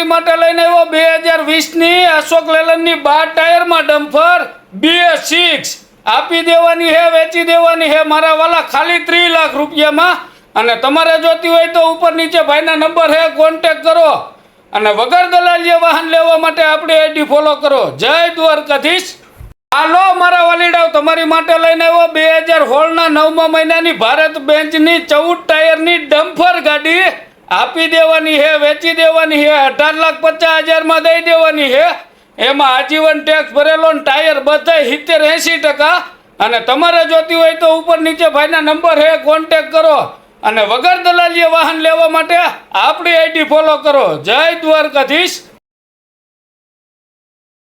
તમારી માટે લઈને આવ્યો 2020ની અશોક લેલનની 12 ટાયરમાં ડમ્ફર BS6 આપી દેવાની હે, વેચી દેવાની હે મારા વાલા ખાલી 30 લાખ રૂપિયામાં। અને તમારે જોતી હોય તો ઉપર નીચે ભાઈના નંબર હે, કોન્ટેક્ટ કરો અને વગર દલાલીએ વાહન લેવા માટે આપણી આઈડી ફોલો કરો। જય દ્વારકાધીશ। હાલો મારા વાલીડાઓ, તમારી માટે લઈને આવ્યો 2016ના 9મા મહિનાની ભારત બેન્ચની 14 ટાયરની ડમ્ફર ગાડી આપી દેવાની હે, વેચી દેવાની હે, 18,50,000માં દઈ દેવાની હે। એમાં આજીવન ટેક્સ ભરેલો ને ટાયર બધાય 70-80%। અને તમારે જોતી હોય તો ઉપર નીચે ભાઈના નંબર હે, કોન્ટેક્ટ કરો અને વગર દલાલીએ વાહન લેવા માટે આપણી આઈડી ફોલો કરો। જય દ્વારકાધીશ।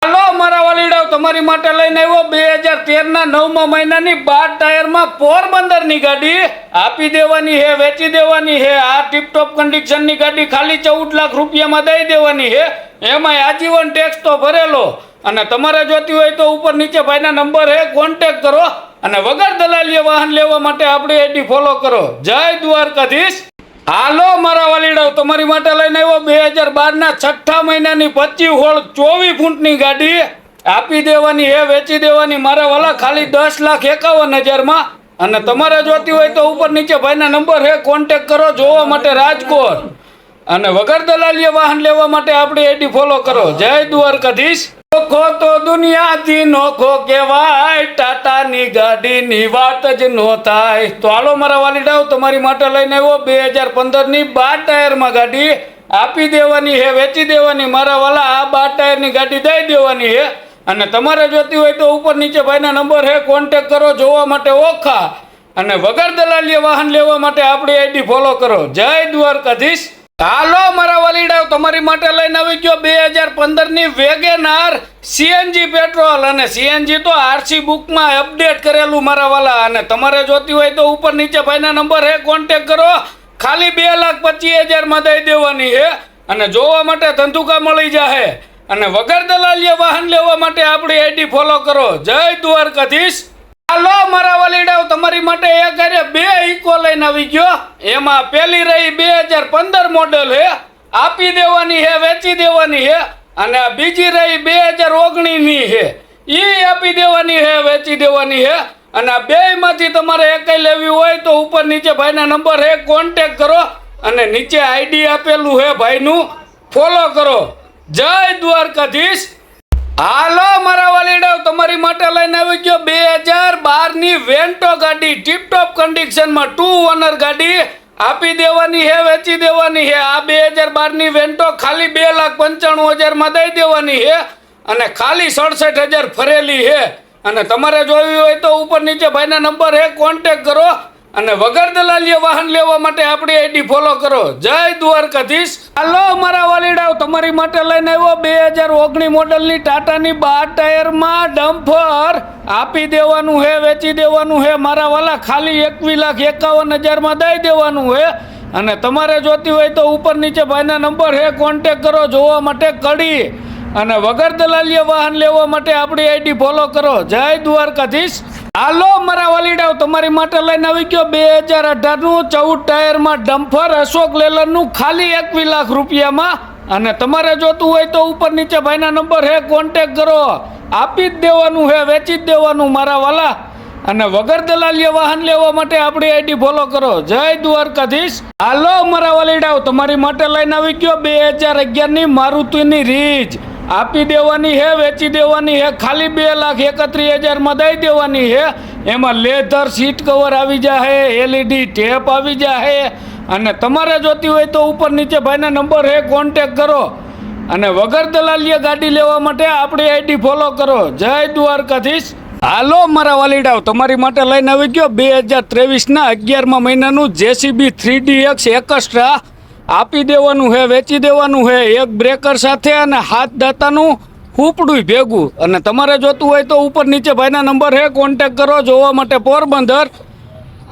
હાલો મારા વાલીડાઓ, તમારી માટે લઈને આવ્યો 2013ના 9મા મહિનાની 12 ટાયરમાં પોરબંદરની ગાડી આપી દેવાની હે, વેચી દેવાની હે। આ ટીપટોપ કન્ડિશનની ગાડી ખાલી 14 લાખ રૂપિયામાં દઈ દેવાની હે, એમાંય આજીવન ટેક્સ તો ભરેલો। અને તમારે જોતી હોય તો ઉપર નીચે ભાઈના નંબર હે, કોન્ટેક્ટ કરો અને વગર દલાલીએ વાહન લેવા માટે આપણી આઈડી ફોલો કરો। જય દ્વારકાધીશ। હાલો મારા વાલીડાઓ, તમારી માટે લઈને આવ્યો 2012ના 6થા મહિનાની 25 હોળ 24 ફૂટની ગાડી આપી દેવાની હે, વેચી દેવાની મારા વાલા ખાલી 10,51,000માં। અને તમારે જોતી હોય તો ઉપર નીચે ભાઈના નંબર હે, કોન્ટેક્ટ કરો જોવા માટે રાજકોટ અને વગર દલાલીએ વાહન લેવા માટે આપણી આઈડી ફોલો કરો। જય દ્વારકાધીશ। નોખો તો દુનિયાથી નોખો કહેવાય, ટાટાની ગાડીની વાત જ નો થાય। તો હાલો મારા વાલીડાઓ, તમારી માટે લઈને આવ્યો 2015ની 12 ટાયરમાં ગાડી આપી દેવાની હે, વેચી દેવાની મારા વાલા આ 12 ટાયરની ગાડી દઈ દેવાની હે। અને તમારે જોતી હોય તો ઉપર નીચે ભાઈના નંબર હે, કોન્ટેક્ટ કરો જોવા માટે ઓખા અને વગર દલાલીએ વાહન લેવા માટે આપણી આઈડી ફોલો કરો। જય દ્વારકાધીશ। હાલો મારા વાલીડાઓ, તમારી માટે લઈને આવી ગયો 2015ની વેગેનાર CNG પેટ્રોલ અને CNG તો RC બુકમાં અપડેટ કરેલું મારા વાલા। અને તમારે જોતી હોય તો ઉપર નીચે ભાઈના નંબર હે, કોન્ટેક્ટ કરો ખાલી 2,25,000માં દઈ દેવાની હે અને જોવા માટે ધંધુકા મળી જાહે અને વગર દલાલીએ વાહન લેવા માટે આપણી આઈડી ફોલો કરો। જય દ્વારકાધીશ। હાલો મારા વાલીડાઓ, તમારી માટે એક અરે 2 ઇકો લઈને આવી ગયો। એમાં પેલી રહી 2015 મોડેલ હે, આપી દેવાની હે, વેચી દેવાની હે। અને આ બીજી રહી 2019ની હે, ઈ આપી દેવાની હે, વેચી દેવાની હે। અને આ બેયમાંથી તમારે એકઈ લેવી હોય તો ઉપર નીચે ભાઈના નંબર હે, કોન્ટેક્ટ કરો અને નીચે આઈડી આપેલું હે ભાઈનું, ફોલો કરો। જય દ્વારકાધીશ। હાલો મારા વાલીડાઓ, તમારી માટે લઈને આવી ગયો 2012ની વેન્ટો ગાડી ટીપટોપ કન્ડિશનમાં 2 ઓનર ગાડી આપી દેવાની હે, વેચી દેવાની હે। આ 2012ની વેન્ટો ખાલી 2,95,000માં દઈ દેવાની હે અને ખાલી 67,000 ફરેલી હે। અને તમારે જોવી હોય તો ઉપર નીચે ભાઈના નંબર હે, કોન્ટેક્ટ કરો અને વગર દલાલીએ વાહન લેવા માટે આપણી આઈડી ફોલો કરો। જય દ્વારકાધીશ। હાલો મારા વાલીડાઓ, તમારી માટે લઈને આવ્યો 2019 મોડલની ટાટાની 12 ટાયરમાં ડમ્ફર આપી દેવાનું હે, વેચી દેવાનું હે મારા વાલા ખાલી 21,51,000માં દઈ દેવાનું હે। અને તમારે જોતી હોય તો ઉપર નીચે ભાઈના નંબર હે, કોન્ટેક્ટ કરો જોવા માટે કડી અને વગર દલાલીએ વાહન લેવા માટે આપણી આઈડી ફોલો કરો। જય દ્વારકાધીશ। હાલો મારા વાલીડાઓ, તમારી માટે લઈને આવી ગયો 2018નું 14 ટાયરમાં ડમ્ફર અશોક લેલનનું ખાલી 21 લાખ રૂપિયામાં। અને તમારે જોતું હોય તો ઉપર નીચે ભાઈના નંબર હે, કોન્ટેક્ટ કરો, આપી જ દેવાનું હે, વેચી જ દેવાનું મારા વાલા અને વગર દલાલીએ વાહન લેવા માટે આપણી આઈડી ફોલો કરો। જય દ્વારકાધીશ। હાલો મારા વાલીડાઓ, તમારી માટે લઈને આવી ગયો 2011ની મારુતિની રીચ આપી દેવાની હે, વેચી દેવાની હે ખાલી 2,31,000માં દઈ દેવાની હે। એમાં લેધર સીટ કવર આવી જાહે, LED ટેપ આવી જાહે અને તમારે જોતી હોય તો ઉપર નીચે ભાઈના નંબર હે, કોન્ટેક્ટ કરો અને વગર દલાલીએ ગાડી લેવા માટે આપણી આઈડી ફોલો કરો। જય દ્વારકાધીશ। હાલો મારા વાલીડાઓ, તમારી માટે લઈને આવી ગયો 2023ના 11મા મહિનાનું JCB 3DX એક્સ્ટ્રા આપી દેવાનું હે, વેચી દેવાનું હે, એક બ્રેકર સાથે અને હાથ દાતાનું ઉપડું ભેગું। અને તમારે જોતું હોય તો ઉપર નીચે ભાઈના નંબર હે, કોન્ટેક્ટ કરો જોવા માટે પોરબંદર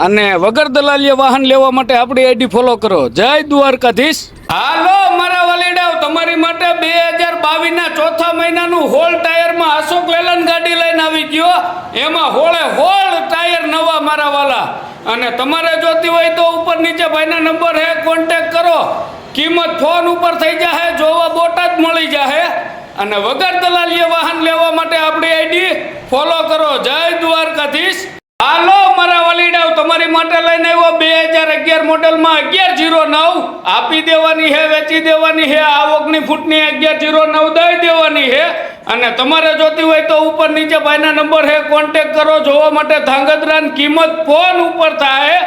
અને વગર દલાલીએ વાહન લેવા માટે આપણી આઈડી ફોલો કરો। જય દ્વારકાધીશ। હાલો મારા વાલીડાઓ, તમારી માટે 2022ના 4થા મહિનાનું હોલ ટાયરમાં અશોક લેલન ગાડી લઈને આવી ગયો। એમાં હોળ ટાયર નવા મારા વાલા। અને તમારે જોતી હોય તો ઉપર નીચે ભાઈના નંબર હે, કોન્ટેક્ટ કરો કિંમત ફોન ઉપર થઈ જાહે, જોવા બોટાદ મળી જાહે અને વગર દલાલીએ વાહન લેવા માટે આપણી આઈડી ફોલો કરો. જય દ્વારકાધીશ. હાલો મારા વલીડાઓ, તમારી માટે લઈને આવ્યો 2011 મોડેલમાં 1109 આપી દેવાની હે, વેચી દેવાની હે. આ 19 ફૂટની 1109 દઈ દેવાની હે અને તમારે જોતી હોય તો ઉપર નીચે ભાઈના નંબર હે, કોન્ટેક કરો. જોવા માટે ધાંગધ્રાની કિંમત ફોન ઉપર થાય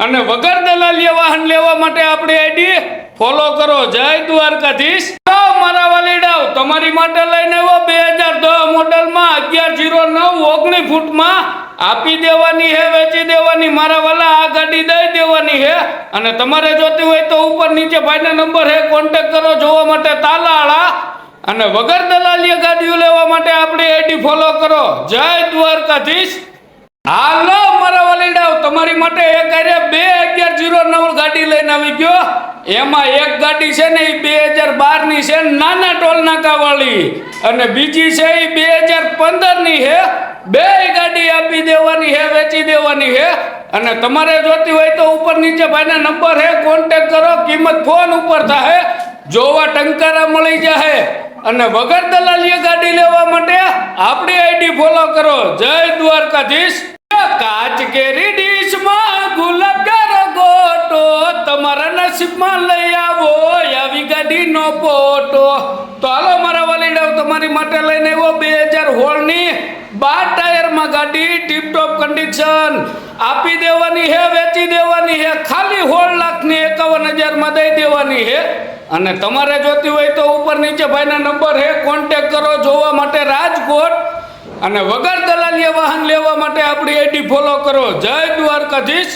અને વગર દલાલીએ વાહન લેવા માટે આપણી આઈડી ફોલો કરો. જય દ્વારકાધીશ. મારા વાલીડાઓ, તમારી માટે લઈને આવ્યો 2010 મોડેલમાં 1109 19 ફૂટમાં આપી દેવાની હે, વેચી દેવાની. મારા વાલા આ ગાડી દઈ દેવાની હે અને તમારે જોતી હોય તો ઉપર નીચે ભાઈના નંબર હે, કોન્ટેક કરો. જોવા માટે તાલાળા અને વગર દલાલીએ ગાડીઓ લેવા માટે આપણી આઈડી ફોલો કરો. જય દ્વારકાધીશ. હાલો મારા વલીડાઓ, તમારી માટે એક આરે 2109 ગાડી લઈને આવી ગયો. એમાં એક ગાડી છે ને એ 2012 ની છે, નાના ટોલ નાકા વાળી, અને બીજી છે એ 2015 ની છે. બે ગાડી આપી દેવાની હે, વેચી દેવાની હે અને તમારે જોતી હોય તો ઉપર નીચે ભાઈના નંબર હે, કોન્ટેક કરો. કિંમત ફોન ઉપર થાય, જોવા ટંકારા મળી જાહે અને વગર દલાલીએ ગાડી લેવા માટે આપણી આઈડી ફોલો કરો. જય દ્વારકાધીશ. કાચ કેરી ડીશમાં ગુલાબ ગારો ગોટો, તમારા નસીબમાં લઈ આવો આવી ગાડીનો ફોટો. તો હાલો મારા વાલીડાઓ, તમારી માટે લઈને આવ્યો 2016 ની 12 ટાયરમાં ગાડી, ટીપટોપ કન્ડિશન. આપી દેવાની હે, વેચી દેવાની હે. ખાલી 16,51,000 માં દઈ દેવાની હે અને તમારે જોતી હોય તો ઉપર નીચે ભાઈના નંબર હે, કોન્ટેક કરો. જોવા માટે રાજકોટ અને વગર દલાલીએ વાહન લેવા માટે આપણી આઈડી ફોલો કરો. જય દ્વારકાધીશ.